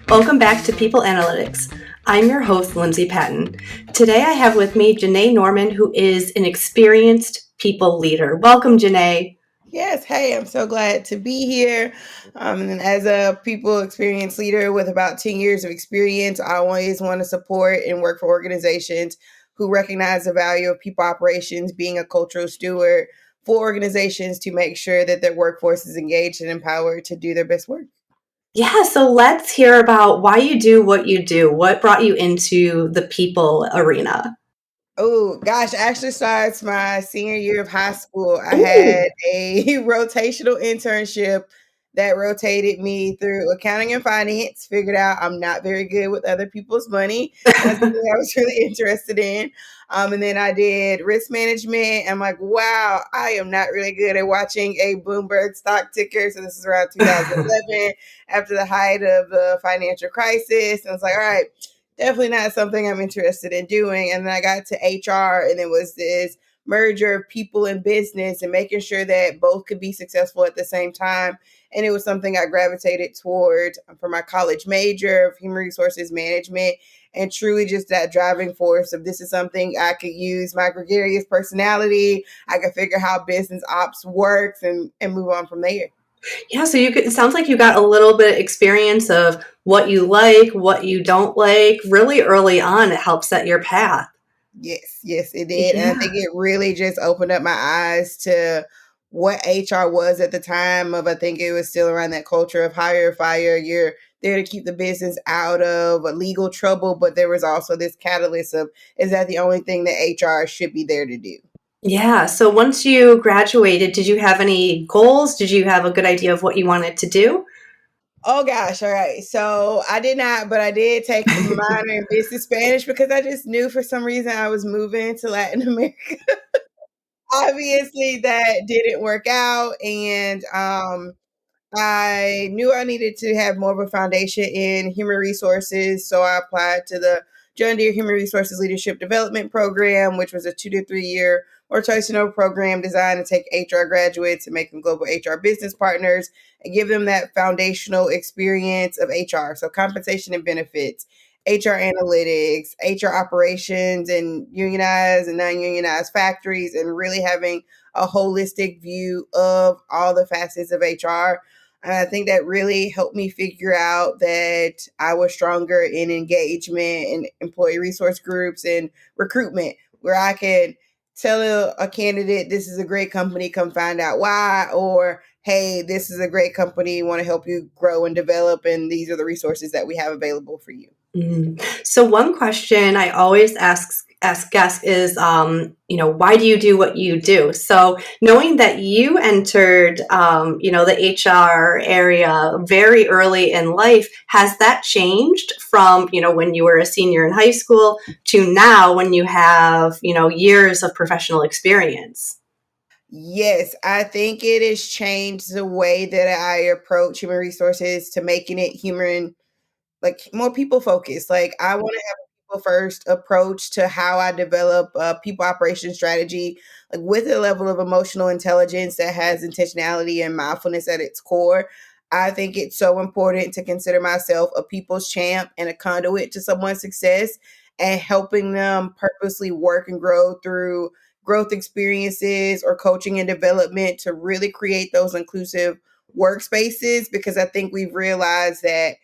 Welcome back to People Analytics. I'm your host, Lindsay Patton. Today I have with me JaNaye Norman, who is an experienced people leader. Welcome, JaNaye. Yes, hey, I'm so glad to be here. And as a people experience leader with about 10 years of experience, I always want to support and work for organizations who recognize the value of people operations, being a cultural steward for organizations to make sure that their workforce is engaged and empowered to do their best work. Yeah, so let's hear about why you do what you do. What brought you into the people arena? Oh gosh, actually starts my senior year of high school. I Ooh. had a rotational internship that rotated me through accounting and finance. Figured out I'm not very good with other people's money. That's something I was really interested in. And then I did risk management. I'm like, wow, I am not really good at watching a Bloomberg stock ticker. So this is around 2011, after the height of the financial crisis. And I was like, all right, definitely not something I'm interested in doing. And then I got to HR, and it was this merger of people and business and making sure that both could be successful at the same time. And it was something I gravitated toward for my college major of human resources management, and truly just that driving force of this is something I could use my gregarious personality. I could figure how business ops works and move on from there. Yeah, so it sounds like you got a little bit of experience of what you like, what you don't like. Really early on, it helps set your path. Yes, it did. And I Yeah. think it really just opened up my eyes to what HR was at the time of, I think it was still around that culture of hire, fire. You're there to keep the business out of legal trouble, but there was also this catalyst of, is that the only thing that HR should be there to do? Yeah. So once you graduated, did you have any goals? Did you have a good idea of what you wanted to do? Oh gosh, all right. So I did not, but I did take a minor in business Spanish because I just knew for some reason I was moving to Latin America. Obviously, that didn't work out, and I knew I needed to have more of a foundation in human resources, so I applied to the John Deere Human Resources Leadership Development Program, which was a 2 to 3 year rotational program designed to take HR graduates and make them global HR business partners and give them that foundational experience of HR. So compensation and benefits, HR analytics, HR operations, and unionized and non-unionized factories, and really having a holistic view of all the facets of HR. And I think that really helped me figure out that I was stronger in engagement and employee resource groups and recruitment, where I could tell a candidate, this is a great company, come find out why, or hey, this is a great company, want to help you grow and develop, and these are the resources that we have available for you. So one question I always ask guests is, why do you do what you do? So knowing that you entered, the HR area very early in life, has that changed from, when you were a senior in high school to now when you have, years of professional experience? Yes, I think it has changed the way that I approach human resources to making it human, like more people focused. Like I want to have a people first approach to how I develop a people operation strategy, like with a level of emotional intelligence that has intentionality and mindfulness at its core. I think it's so important to consider myself a people's champ and a conduit to someone's success, and helping them purposely work and grow through growth experiences or coaching and development to really create those inclusive workspaces, because I think we've realized that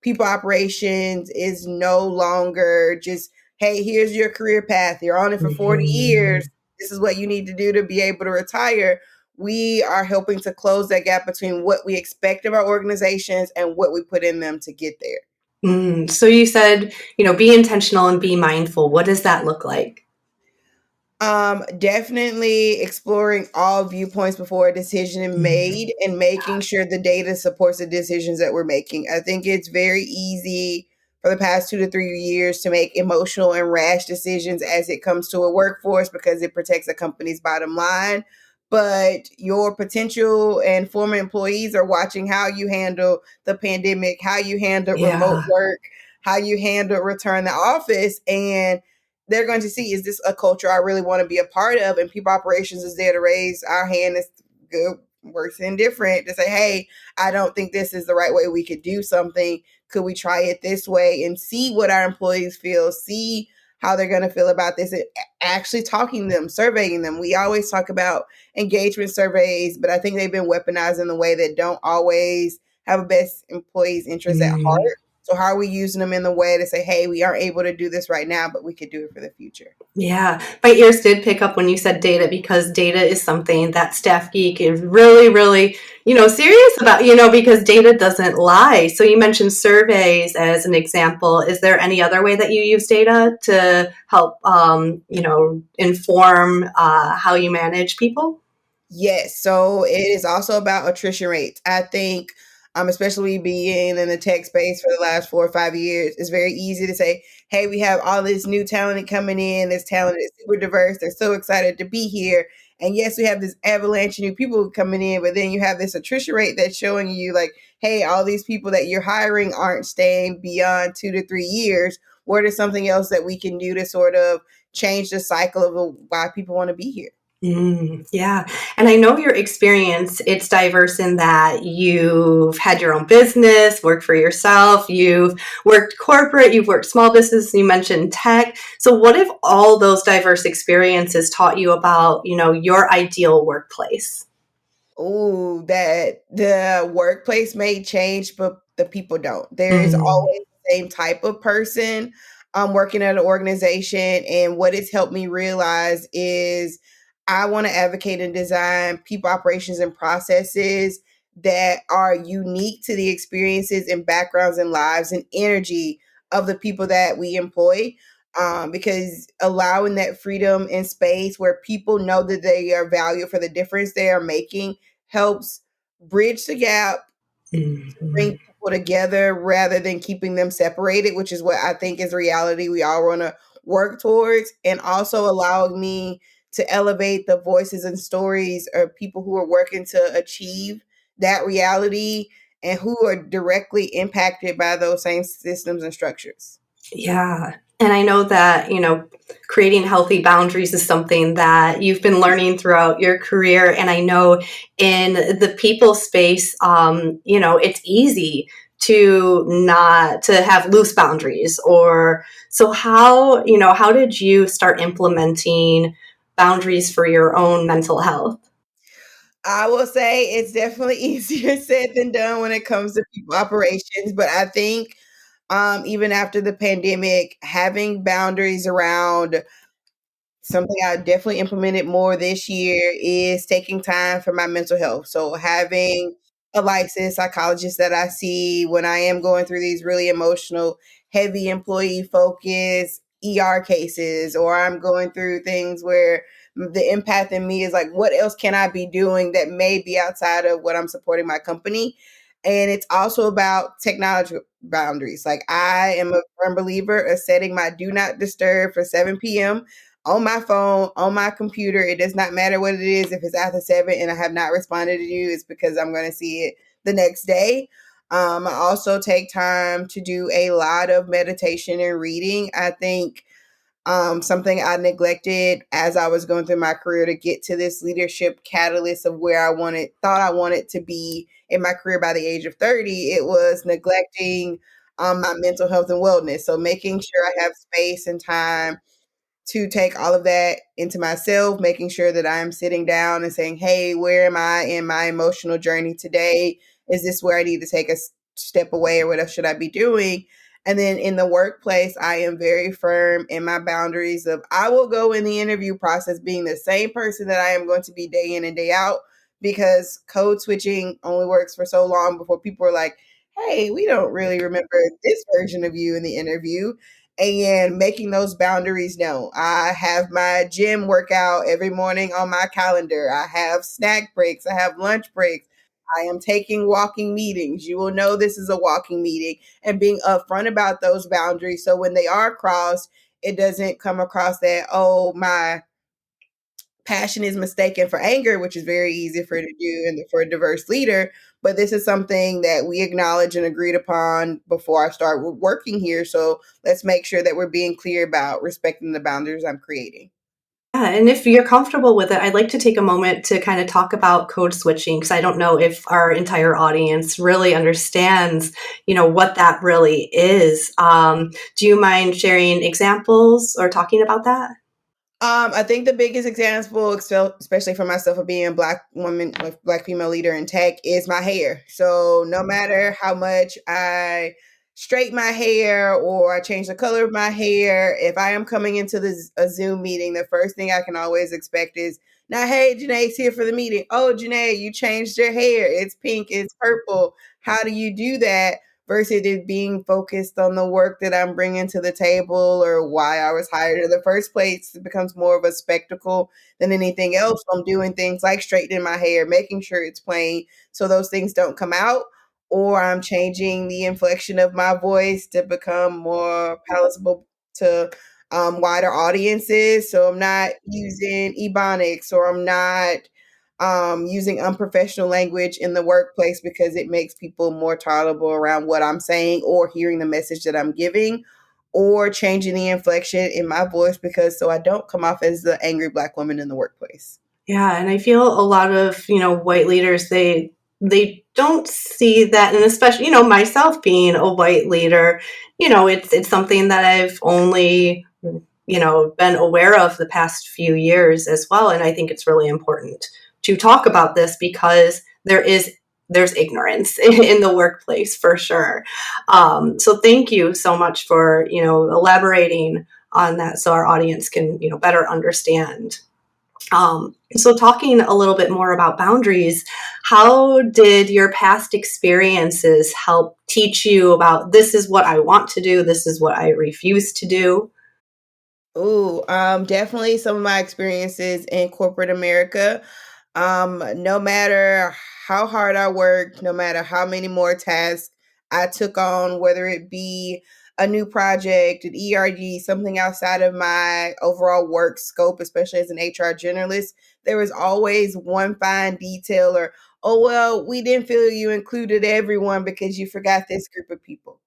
people operations is no longer just, hey, here's your career path. You're on it for 40 Mhm. years. This is what you need to do to be able to retire. We are helping to close that gap between what we expect of our organizations and what we put in them to get there. So you said, be intentional and be mindful. What does that look like? Definitely exploring all viewpoints before a decision is Mhm. made and making sure the data supports the decisions that we're making. I think it's very easy for the past 2 to 3 years to make emotional and rash decisions as it comes to a workforce because it protects a company's bottom line. But your potential and former employees are watching how you handle the pandemic, how you handle remote Yeah. work, how you handle return to office. And they're going to see, is this a culture I really want to be a part of? And people operations is there to raise our hand. It's good, worse, and different to say, hey, I don't think this is the right way we could do something. Could we try it this way and see what our employees feel, see how they're going to feel about this, and actually talking to them, surveying them. We always talk about engagement surveys, but I think they've been weaponized in a way that don't always have a best employees' interest at Mm. heart. So how are we using them in the way to say, hey, we aren't able to do this right now, but we could do it for the future? Yeah, my ears did pick up when you said data, because data is something that Staff Geek is really, really, serious about, because data doesn't lie. So you mentioned surveys as an example. Is there any other way that you use data to help, inform how you manage people? Yes. So it is also about attrition rates. I think, especially being in the tech space for the last 4 or 5 years, it's very easy to say, hey, we have all this new talent coming in. This talent is super diverse. They're so excited to be here. And yes, we have this avalanche of new people coming in, but then you have this attrition rate that's showing you like, hey, all these people that you're hiring aren't staying beyond 2 to 3 years. What is something else that we can do to sort of change the cycle of why people want to be here? Yeah. And I know your experience, it's diverse in that you've had your own business, worked for yourself, you've worked corporate, you've worked small business, you mentioned tech. So what if all those diverse experiences taught you about, your ideal workplace? Oh, that the workplace may change, but the people don't. There is Mm, always the same type of person working at an organization. And what it's helped me realize is I want to advocate and design people operations and processes that are unique to the experiences and backgrounds and lives and energy of the people that we employ. Because allowing that freedom and space where people know that they are valued for the difference they are making helps bridge the gap, bring mhm. people together rather than keeping them separated, which is what I think is reality we all want to work towards, and also allowing me to elevate the voices and stories of people who are working to achieve that reality and who are directly impacted by those same systems and structures. Yeah. And I know that, creating healthy boundaries is something that you've been learning throughout your career. And I know in the people space, it's easy to not to have loose boundaries. Or so how did you start implementing boundaries for your own mental health? I will say it's definitely easier said than done when it comes to people operations, but I think even after the pandemic, having boundaries around something I definitely implemented more this year is taking time for my mental health. So having a licensed psychologist that I see when I am going through these really emotional, heavy employee focus ER cases, or I'm going through things where the empath in me is like, what else can I be doing that may be outside of what I'm supporting my company? And it's also about technology boundaries. Like I am a firm believer of setting my do not disturb for 7 p.m. on my phone, on my computer. It does not matter what it is. If it's after 7 and I have not responded to you, it's because I'm going to see it the next day. I also take time to do a lot of meditation and reading. I think something I neglected as I was going through my career to get to this leadership catalyst of where thought I wanted to be in my career by the age of 30, it was neglecting my mental health and wellness. So making sure I have space and time to take all of that into myself, making sure that I'm sitting down and saying, hey, where am I in my emotional journey today? Is this where I need to take a step away, or what else should I be doing? And then in the workplace, I am very firm in my boundaries of I will go in the interview process being the same person that I am going to be day in and day out, because code switching only works for so long before people are like, hey, we don't really remember this version of you in the interview, and making those boundaries known. I have my gym workout every morning on my calendar. I have snack breaks. I have lunch breaks. I am taking walking meetings. You will know this is a walking meeting, and being upfront about those boundaries. So when they are crossed, it doesn't come across that, oh, my passion is mistaken for anger, which is very easy for her to do and for a diverse leader. But this is something that we acknowledge and agreed upon before I start working here. So let's make sure that we're being clear about respecting the boundaries I'm creating. Yeah, and if you're comfortable with it, I'd like to take a moment to kind of talk about code switching because I don't know if our entire audience really understands, what that really is. Do you mind sharing examples or talking about that? I think the biggest example, especially for myself, of being a Black woman, like Black female leader in tech, is my hair. So no matter how much I straighten my hair or I change the color of my hair, if I am coming into a Zoom meeting, the first thing I can always expect is, now, hey, JaNaye's here for the meeting. Oh, JaNaye, you changed your hair. It's pink, it's purple. How do you do that? Versus it being focused on the work that I'm bringing to the table or why I was hired in the first place. It becomes more of a spectacle than anything else. I'm doing things like straightening my hair, making sure it's plain so those things don't come out, or I'm changing the inflection of my voice to become more palatable to wider audiences. So I'm not using ebonics, or I'm not using unprofessional language in the workplace because it makes people more tolerable around what I'm saying or hearing the message that I'm giving, or changing the inflection in my voice because so I don't come off as the angry Black woman in the workplace. Yeah, and I feel a lot of, white leaders, they don't see that, and especially, myself being a white leader, it's something that I've only, been aware of the past few years as well, and I think it's really important to talk about this because there's ignorance in the workplace for sure. So thank you so much for, elaborating on that so our audience can, better understand. So talking a little bit more about boundaries, how did your past experiences help teach you about this is what I want to do, this is what I refuse to do? Ooh, definitely some of my experiences in corporate America. No matter how hard I worked, no matter how many more tasks I took on, whether it be a new project, an ERG, something outside of my overall work scope, especially as an HR generalist, there was always one fine detail or, oh, well, we didn't feel you included everyone because you forgot this group of people.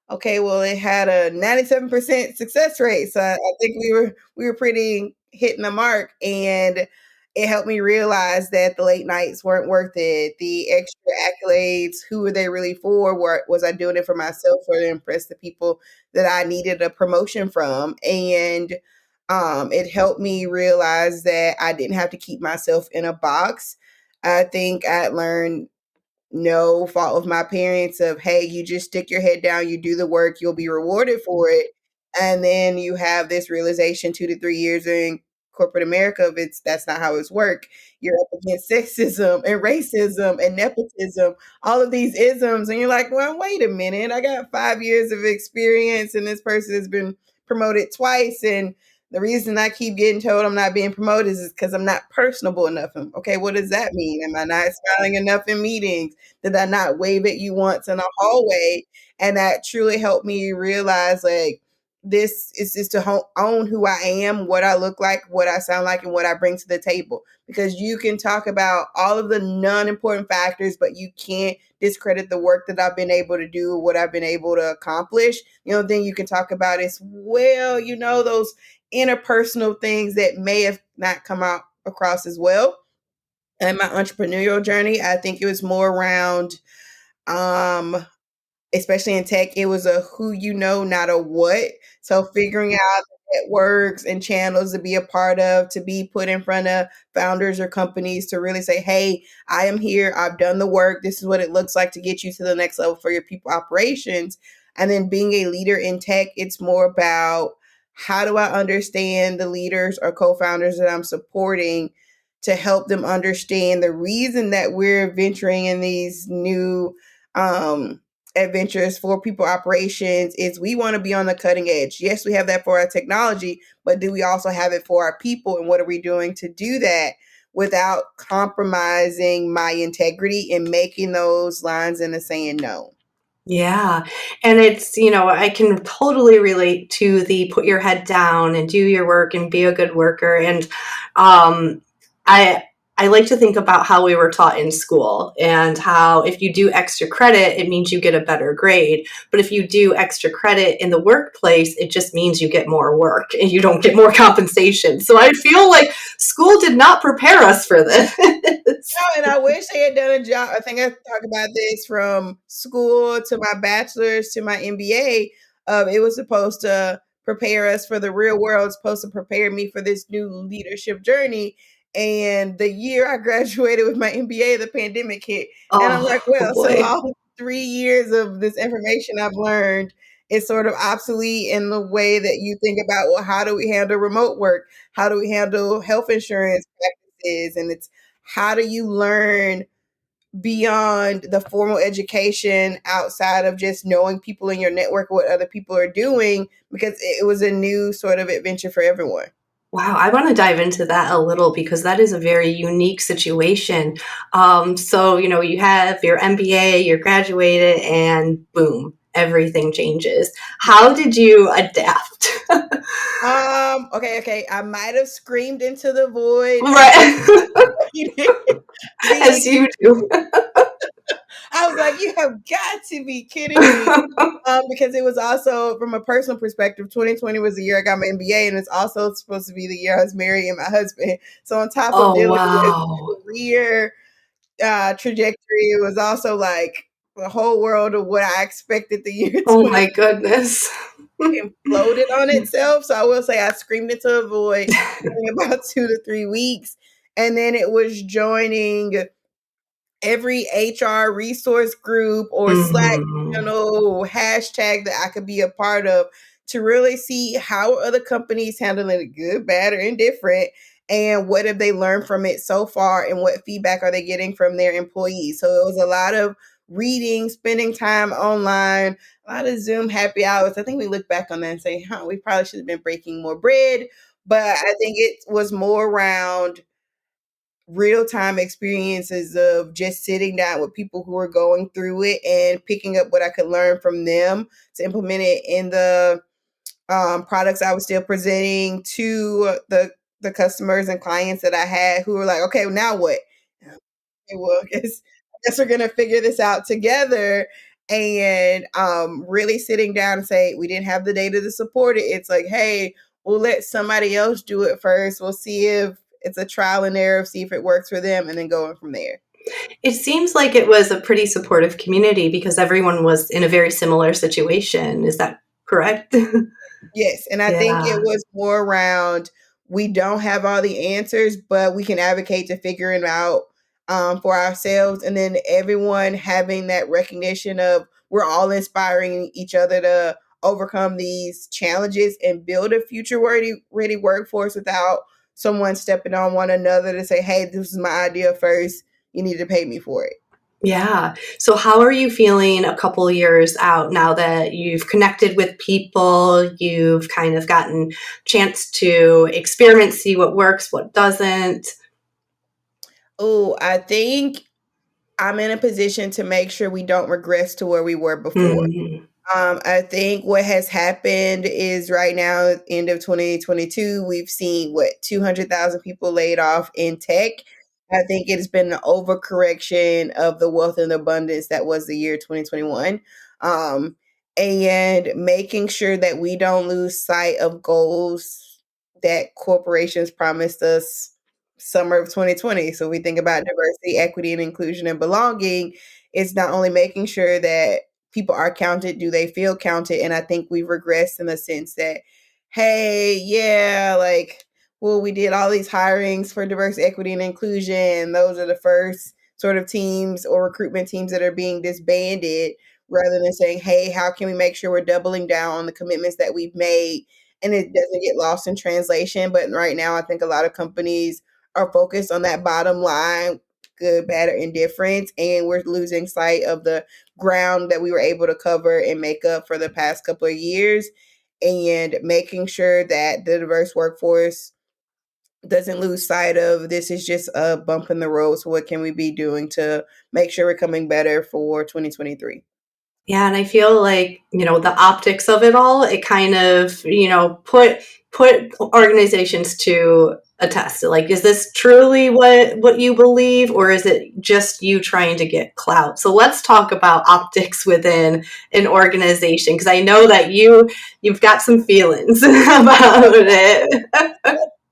Okay, well, it had a 97% success rate, so I think we were pretty hitting the mark, and it helped me realize that the late nights weren't worth it. The extra accolades, who were they really for? Was I doing it for myself or to impress the people that I needed a promotion from? And it helped me realize that I didn't have to keep myself in a box. I think I learned no fault of my parents of, hey, you just stick your head down, you do the work, you'll be rewarded for it. And then you have this realization 2 to 3 years in corporate America of that's not how it's work. You're up against sexism and racism and nepotism, all of these isms, and you're like, well, wait a minute, I got 5 years of experience and this person has been promoted twice, and the reason I keep getting told I'm not being promoted is because I'm not personable enough. Okay, what does that mean? Am I not smiling enough in meetings? Did I not wave at you once in a hallway? And that truly helped me realize, like, this is just to own who I am, what I look like, what I sound like, and what I bring to the table. Because you can talk about all of the non-important factors, but you can't discredit the work that I've been able to do, what I've been able to accomplish. Then you can talk about as well, those interpersonal things that may have not come out across as well. And my entrepreneurial journey, I think it was more around, um, especially in tech, it was a who not a what. So figuring out networks and channels to be a part of, to be put in front of founders or companies to really say, hey, I am here. I've done the work. This is what it looks like to get you to the next level for your people operations. And then being a leader in tech, it's more about how do I understand the leaders or co-founders that I'm supporting to help them understand the reason that we're venturing in these new adventures for people operations is we want to be on the cutting edge. Yes, we have that for our technology, but do we also have it for our people? And what are we doing to do that without compromising my integrity and making those lines in the sand known? Yeah. And it's, I can totally relate to the put your head down and do your work and be a good worker. And I I like to think about how we were taught in school and how if you do extra credit, it means you get a better grade. But if you do extra credit in the workplace, it just means you get more work and you don't get more compensation. So I feel like school did not prepare us for this. No, and I wish they had done a job. I think I talked about this from school to my bachelor's to my MBA. It was supposed to prepare us for the real world, supposed to prepare me for this new leadership journey. And the year I graduated with my MBA, the pandemic hit. And I'm like, Oh well, so boy. all 3 years of this information I've learned is sort of obsolete in the way that you think about, well, how do we handle remote work? How do we handle health insurance practices? And it's how do you learn beyond the formal education outside of just knowing people in your network, what other people are doing, because it was a new sort of adventure for everyone. Wow, I want to dive into that a little because that is a very unique situation. So, you have your MBA, you're graduated, and boom, everything changes. How did you adapt? Okay. I might have screamed into the void at some Right. As being you do. I was like, you have got to be kidding me. Because it was also from a personal perspective, 2020 was the year I got my MBA, and it's also supposed to be the year I was marrying my husband. So on top of Oh, dealing with wow. career trajectory, it was also like the whole world of what I expected the year Oh 20 my goodness. imploded on itself. So I will say I screamed into a void in about 2 to 3 weeks. And then it was joining every HR resource group or Slack Mhm. channel hashtag that I could be a part of to really see how other companies handling it, good, bad, or indifferent, and what have they learned from it so far, and what feedback are they getting from their employees. So it was a lot of reading, spending time online, a lot of Zoom happy hours. I think we look back on that and say, huh, we probably should have been breaking more bread. But I think it was more around real time experiences of just sitting down with people who are going through it and picking up what I could learn from them to implement it in the products I was still presenting to the customers and clients that I had who were like, okay, now what? Okay, well, I guess we're gonna figure this out together. And really sitting down and say, we didn't have the data to support it. It's like, hey, we'll let somebody else do it first. We'll see if it's a trial and error, see if it works for them, and then going from there. It seems like it was a pretty supportive community because everyone was in a very similar situation. Is that correct? Yes, and I think it Yeah. was more around we don't have all the answers, but we can advocate to figure it out for ourselves, and then everyone having that recognition of we're all inspiring each other to overcome these challenges and build a future ready workforce without someone stepping on one another to say, "Hey, this is my idea first. You need to pay me for it." Yeah. So how are you feeling a couple years out now that you've connected with people, you've kind of gotten chance to experiment, see what works, what doesn't? Oh, I think I'm in a position to make sure we don't regress to where we were before. Mhm. I think what has happened is right now, end of 2022, we've seen what 200,000 people laid off in tech. I think it has been an overcorrection of the wealth and abundance that was the year 2021. Um, and making sure that we don't lose sight of goals that corporations promised us summer of 2020. So we think about diversity, equity, and inclusion and belonging. It's not only making sure that people are counted, do they feel counted? And I think we've regressed in the sense that, hey, yeah, like, well, we did all these hirings for diversity, equity, and inclusion. Those are the first sort of teams or recruitment teams that are being disbanded rather than saying, hey, how can we make sure we're doubling down on the commitments that we've made and it doesn't get lost in translation? But right now, I think a lot of companies are focused on that bottom line, good, bad, or indifference, and we're losing sight of the ground that we were able to cover and make up for the past couple of years, and making sure that the diverse workforce doesn't lose sight of this is just a bump in the road. So what can we be doing to make sure we're coming better for 2023? Yeah, and I feel like, the optics of it all, it kind of, put organizations to attest to? Like, is this truly what you believe, or is it just you trying to get clout? So let's talk about optics within an organization, because I know that you've got some feelings about it.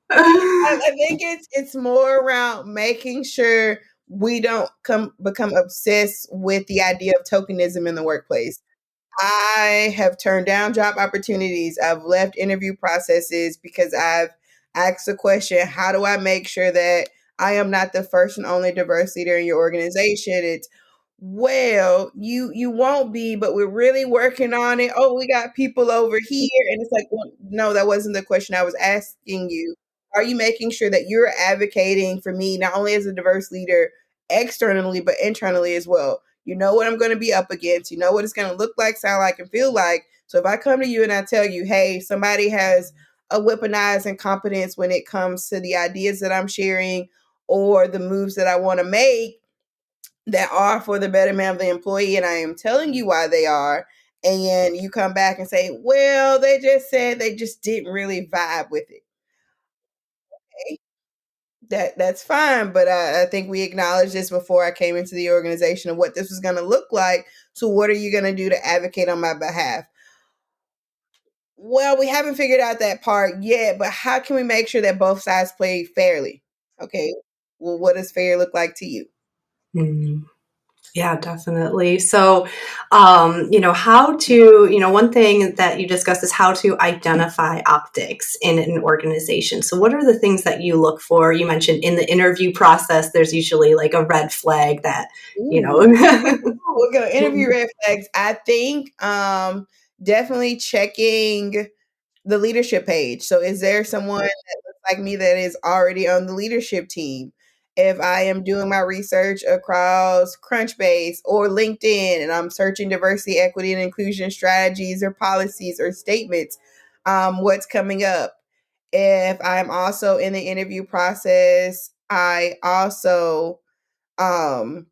I think it's more around making sure we don't become obsessed with the idea of tokenism in the workplace. I have turned down job opportunities. I've left interview processes because I've asked the question, how do I make sure that I am not the first and only diverse leader in your organization? It's, well, you won't be, but we're really working on it. Oh, we got people over here. And it's like, well, no, that wasn't the question I was asking you. Are you making sure that you're advocating for me, not only as a diverse leader externally, but internally as well? You know what I'm going to be up against. You know what it's going to look like, sound like, and feel like. So if I come to you and I tell you, hey, somebody has a weaponized incompetence when it comes to the ideas that I'm sharing or the moves that I want to make that are for the betterment of the employee, and I am telling you why they are, and you come back and say, well, they just said they just didn't really vibe with it. Okay, that's fine, but I think we acknowledged this before I came into the organization of what this was going to look like. So what are you going to do to advocate on my behalf? Well, we haven't figured out that part yet, but how can we make sure that both sides play fairly? Okay, well, what does fair look like to you? Mm. Yeah, definitely. So, how to, one thing that you discussed is how to identify optics in an organization. So, what are the things that you look for? You mentioned in the interview process, there's usually like a red flag that, you know. Ooh. We're gonna interview red flags. I think definitely checking the leadership page. So is there someone that looks like me that is already on the leadership team? If I am doing my research across Crunchbase or LinkedIn and I'm searching diversity, equity, and inclusion strategies or policies or statements, what's coming up? If I'm also in the interview process, I also um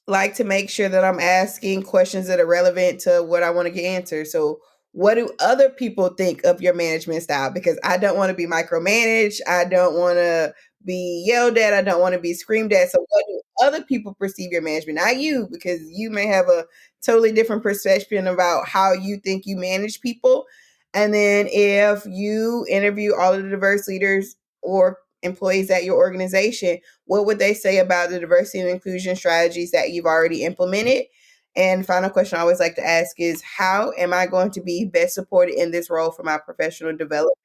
like to make sure that I'm asking questions that are relevant to what I want to get answered. So, what do other people think of your management style? Because I don't want to be micromanaged. I don't want to be yelled at. I don't want to be screamed at. So, what do other people perceive your management? Not you, because you may have a totally different perception about how you think you manage people. And then, if you interview all of the diverse leaders or employees at your organization, what would they say about the diversity and inclusion strategies that you've already implemented? And final question I always like to ask is, how am I going to be best supported in this role for my professional development?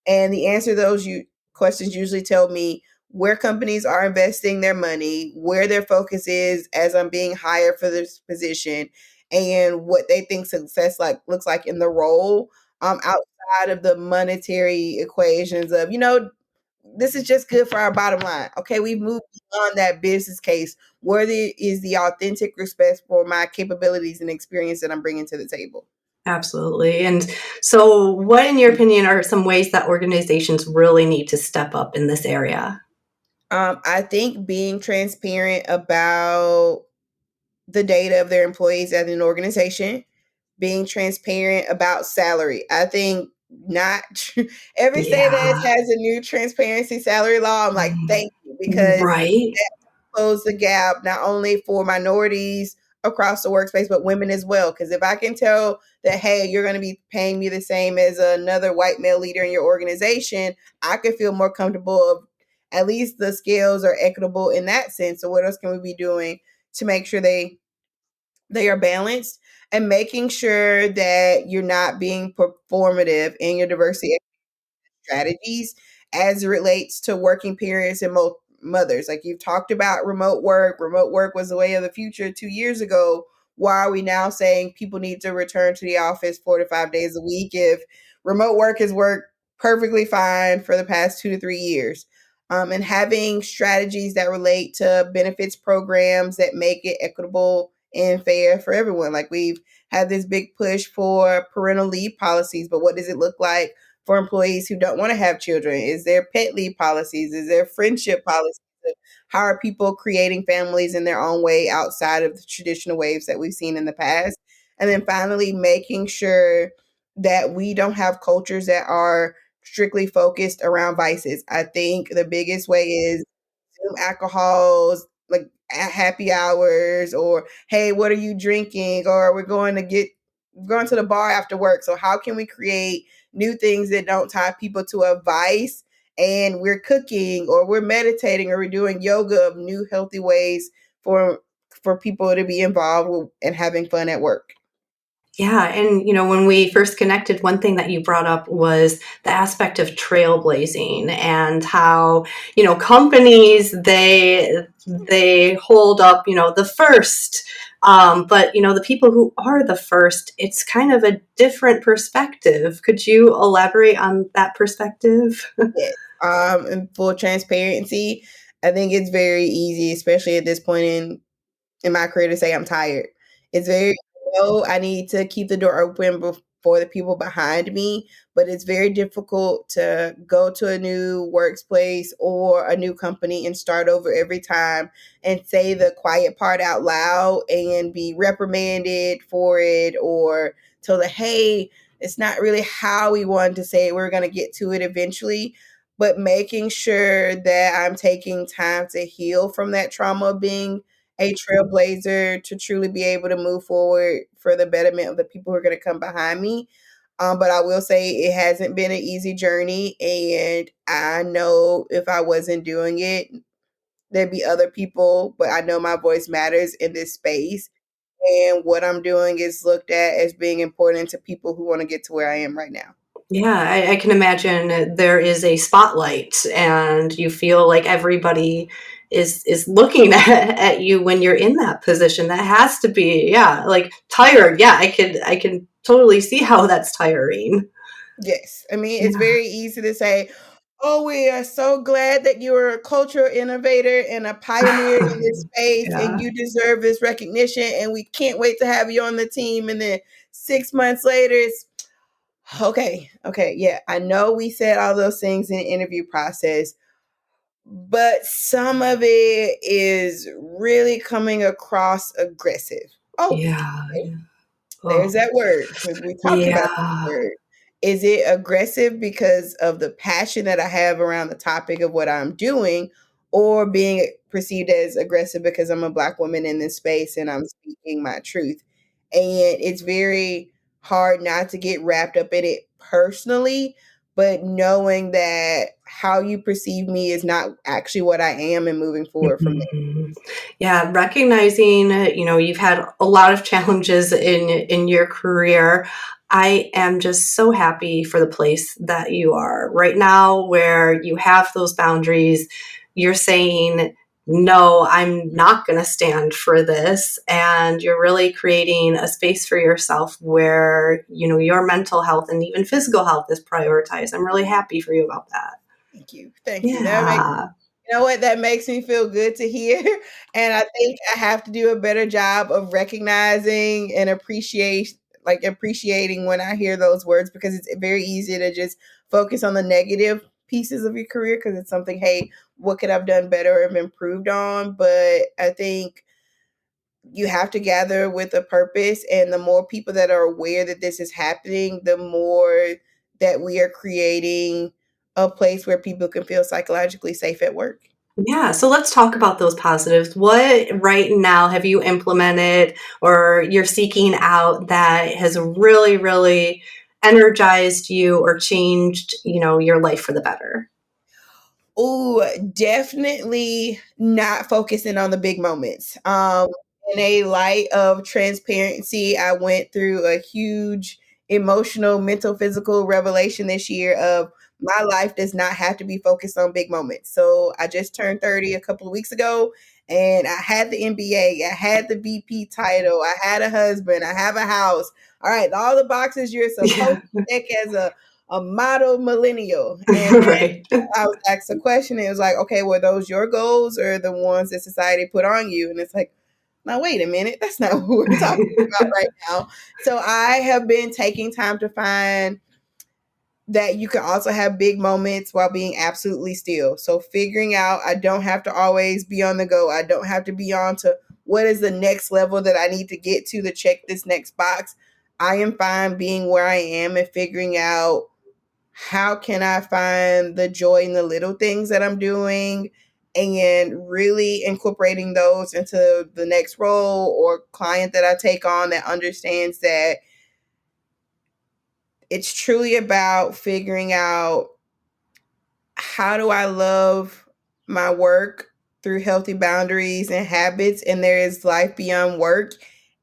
And the answer to those questions usually tell me where companies are investing their money, where their focus is as I'm being hired for this position, and what they think success looks like in the role. Outside of the monetary equations of, this is just good for our bottom line. Okay, we've moved beyond that business case. Where is the authentic respect for my capabilities and experience that I'm bringing to the table? Absolutely. And so, what, in your opinion, are some ways that organizations really need to step up in this area? I think being transparent about the data of their employees at an organization, being transparent about salary. I think not every state that Yeah. has a new transparency salary law, I'm like, thank you, because Right. close the gap not only for minorities across the workspace but women as well, because if I can tell that, hey, you're going to be paying me the same as another white male leader in your organization, I could feel more comfortable of at least the scales are equitable in that sense. So what else can we be doing to make sure they are balanced, and making sure that you're not being performative in your diversity strategies as it relates to working parents and mothers. Like you've talked about remote work. Remote work was the way of the future 2 years ago. Why are we now saying people need to return to the office 4 to 5 days a week if remote work has worked perfectly fine for the past 2 to 3 years? And having strategies that relate to benefits programs that make it equitable and fair for everyone. Like we've had this big push for parental leave policies, but what does it look like for employees who don't want to have children? Is there pet leave policies? Is there friendship policies? How are people creating families in their own way outside of the traditional ways that we've seen in the past? And then finally, making sure that we don't have cultures that are strictly focused around vices. I think the biggest way is Zoom alcohols, like at happy hours, or hey, what are you drinking? Or going to the bar after work. So how can we create new things that don't tie people to a vice? And we're cooking or we're meditating or we're doing yoga of new healthy ways for people to be involved and having fun at work. Yeah, and when we first connected, one thing that you brought up was the aspect of trailblazing and how, companies they hold up, the first. But the people who are the first, it's kind of a different perspective. Could you elaborate on that perspective? Yes. In full transparency, I think it's very easy, especially at this point in my career, to say I'm tired. It's very I need to keep the door open for the people behind me, but it's very difficult to go to a new workplace or a new company and start over every time and say the quiet part out loud and be reprimanded for it or told that, hey, it's not really how we wanted to say it. We're going to get to it eventually. But making sure that I'm taking time to heal from that trauma of being a trailblazer to truly be able to move forward for the betterment of the people who are going to come behind me. But I will say it hasn't been an easy journey. And I know if I wasn't doing it, there'd be other people, but I know my voice matters in this space. And what I'm doing is looked at as being important to people who want to get to where I am right now. Yeah, I can imagine there is a spotlight, and you feel like everybody is looking at you when you're in that position. That has to be, yeah, like tired. Yeah, I can totally see how that's tiring. Yes. I mean, it's Yeah, very easy to say, oh, we are so glad that you're a cultural innovator and a pioneer in this space, and yeah, you deserve this recognition. And we can't wait to have you on the team. And then 6 months later, it's okay, yeah, I know we said all those things in the interview process, but some of it is really coming across aggressive. Oh, yeah, okay. yeah. There's Oh, that word. We talked about that yeah. word. Is it aggressive because of the passion that I have around the topic of what I'm doing, or being perceived as aggressive because I'm a Black woman in this space and I'm speaking my truth? And it's very hard not to get wrapped up in it personally, but knowing that how you perceive me is not actually what I am and moving forward from there. Mhm. Yeah, recognizing, you've had a lot of challenges in your career. I am just so happy for the place that you are right now, where you have those boundaries. You're saying, no, I'm not going to stand for this. And you're really creating a space for yourself where, your mental health and even physical health is prioritized. I'm really happy for you about that. Thank you. Thank you. That makes Yeah. You know what? That makes me feel good to hear. And I think I have to do a better job of recognizing and appreciating when I hear those words, because it's very easy to just focus on the negative pieces of your career because it's something, hey, what could I've done better or have improved on? But I think you have to gather with a purpose, and the more people that are aware that this is happening, the more that we are creating a place where people can feel psychologically safe at work. Yeah, so let's talk about those positives. What right now have you implemented or you're seeking out that has really, really energized you or changed, your life for the better? Oh, definitely not focusing on the big moments. In a light of transparency, I went through a huge emotional, mental, physical revelation this year of my life does not have to be focused on big moments. So I just turned 30 a couple of weeks ago, and I had the MBA, I had the VP title, I had a husband, I have a house. All right, all the boxes you're supposed Yeah, to check as a model millennial. And right. I was asked a question. And it was like, okay, were those your goals or the ones that society put on you? And it's like, now wait a minute, that's not what we're talking about right now. So I have been taking time to find that you can also have big moments while being absolutely still. So figuring out I don't have to always be on the go. I don't have to be on to what is the next level that I need to get to check this next box. I am fine being where I am and figuring out how can I find the joy in the little things that I'm doing and really incorporating those into the next role or client that I take on that understands that it's truly about figuring out how do I love my work through healthy boundaries and habits, and there is life beyond work.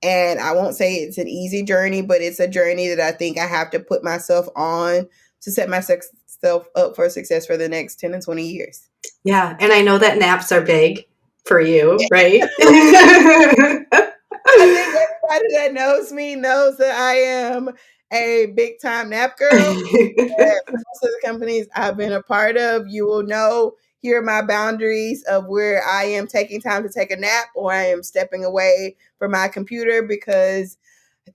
And I won't say it's an easy journey, but it's a journey that I think I have to put myself on to set myself up for success for the next 10 and 20 years. Yeah, and I know that naps are big for you, right? I think everybody that knows me knows that I am a big time nap girl. Most of the companies I've been a part of, you will know, here are my boundaries of where I am taking time to take a nap or I am stepping away from my computer because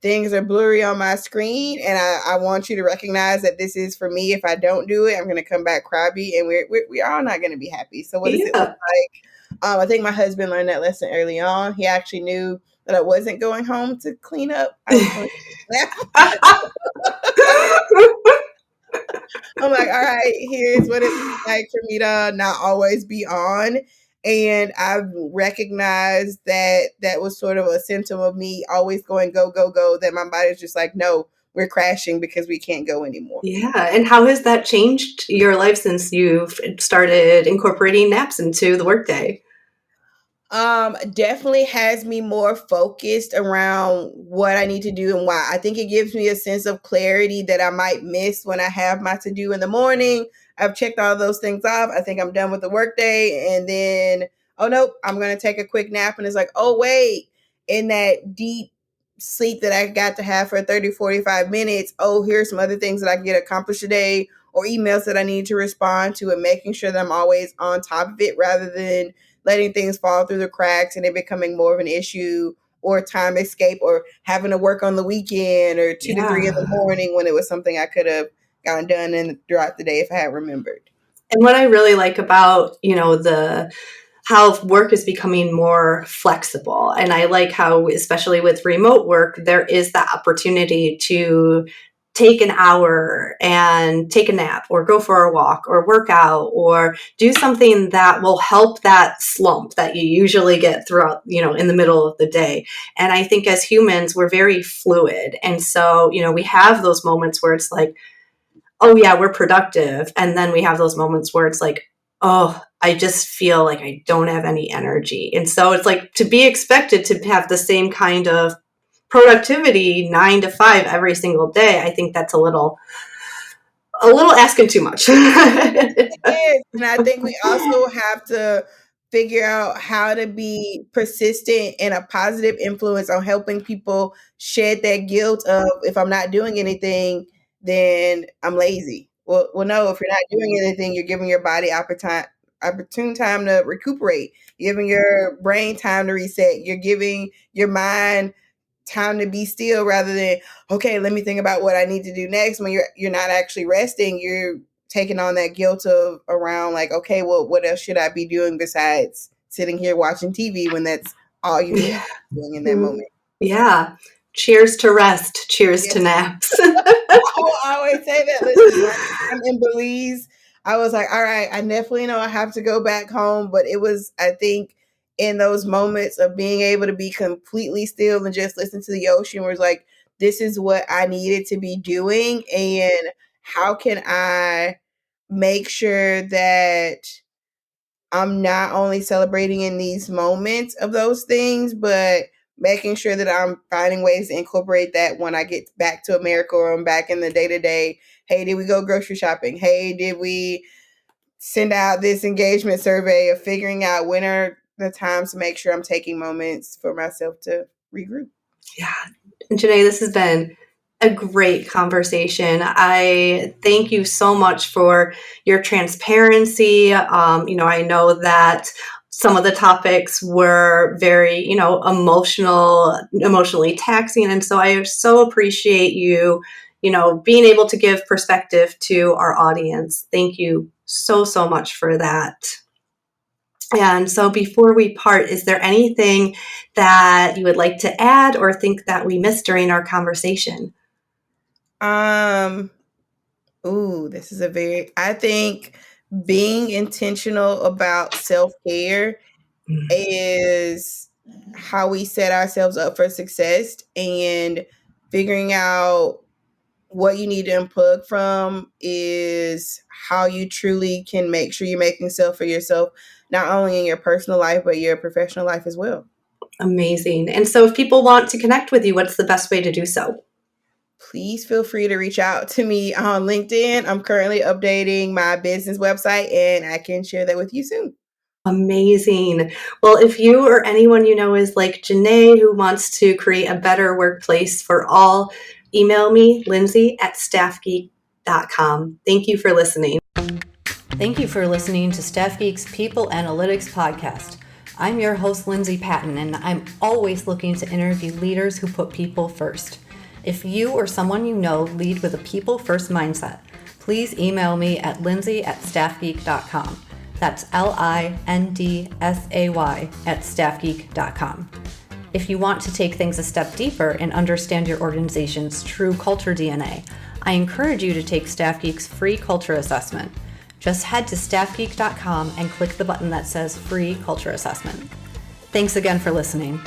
things are blurry on my screen. And I want you to recognize that this is for me. If I don't do it, I'm going to come back crabby and we're all not going to be happy. So what does it look Yeah. like? I think my husband learned that lesson early on. He actually knew that I wasn't going home to clean up. I was going to I'm like, all right, here's what it looks like for me to not always be on. And I've recognized that that was sort of a symptom of me always going go, go, go, that my body's just like, no, we're crashing because we can't go anymore. Yeah, and how has that changed your life since you've started incorporating naps into the workday? Definitely has me more focused around what I need to do and why. I think it gives me a sense of clarity that I might miss when I have my to do in the morning. I've checked all those things off. I think I'm done with the workday. And then, oh, nope, I'm going to take a quick nap. And it's like, oh, wait, in that deep sleep that I got to have for 30, 45 minutes, oh, here's some other things that I can get accomplished today or emails that I need to respond to and making sure that I'm always on top of it rather than letting things fall through the cracks and it becoming more of an issue or time escape or having to work on the weekend or 2 to 3 in the Yeah. morning when it was something I could have gotten done in throughout the day if I had remembered. And what I really like about, the how work is becoming more flexible. And I like how, especially with remote work, there is that opportunity to take an hour and take a nap or go for a walk or work out or do something that will help that slump that you usually get throughout, in the middle of the day. And I think as humans, we're very fluid. And so, we have those moments where it's like, oh yeah, we're productive. And then we have those moments where it's like, oh, I just feel like I don't have any energy. And so it's like to be expected to have the same kind of productivity 9 to 5 every single day. I think that's a little asking too much. It is. And I think we also have to figure out how to be persistent and a positive influence on helping people shed that guilt of if I'm not doing anything, then I'm lazy. Well, no, if you're not doing anything, you're giving your body opportune time to recuperate. You're giving your brain time to reset. You're giving your mind time to be still rather than okay, let me think about what I need to do next. When you're not actually resting, you're taking on that guilt of around like, okay, well, what else should I be doing besides sitting here watching TV when that's all you need to Yeah. be doing in that moment. Yeah. Cheers to rest. Cheers to Yes. naps. I will always say that. Listen, when I'm in Belize, I was like, all right, I definitely know I have to go back home. But it was, I think, in those moments of being able to be completely still and just listen to the ocean, was like, this is what I needed to be doing. And how can I make sure that I'm not only celebrating in these moments of those things, but making sure that I'm finding ways to incorporate that when I get back to America or I'm back in the day to day. Hey, did we go grocery shopping? Hey, did we send out this engagement survey of figuring out when are the times to make sure I'm taking moments for myself to regroup? Yeah. And JaNaye, this has been a great conversation. I thank you so much for your transparency. I know that some of the topics were very, emotionally taxing. And so I so appreciate you, being able to give perspective to our audience. Thank you so, so much for that. And so before we part, is there anything that you would like to add or think that we missed during our conversation? Um, Ooh, this is I think being intentional about self-care Mm, is how we set ourselves up for success, and figuring out what you need to unplug from is how you truly can make sure you're making self for yourself, not only in your personal life, but your professional life as well. amazing. And so if people want to connect with you, what's the best way to do so? Please feel free to reach out to me on LinkedIn. I'm currently updating my business website and I can share that with you soon. Amazing. Well, if you or anyone you know is like JaNaye who wants to create a better workplace for all, email me, lindsay@staffgeek.com. Thank you for listening. Thank you for listening to Staff Geek's People Analytics Podcast. I'm your host, Lindsay Patton, and I'm always looking to interview leaders who put people first. If you or someone you know lead with a people-first mindset, please email me at lindsay@staffgeek.com. That's LINDSAY@staffgeek.com. If you want to take things a step deeper and understand your organization's true culture DNA, I encourage you to take Staff Geek's free culture assessment. Just head to staffgeek.com and click the button that says Free Culture Assessment. Thanks again for listening.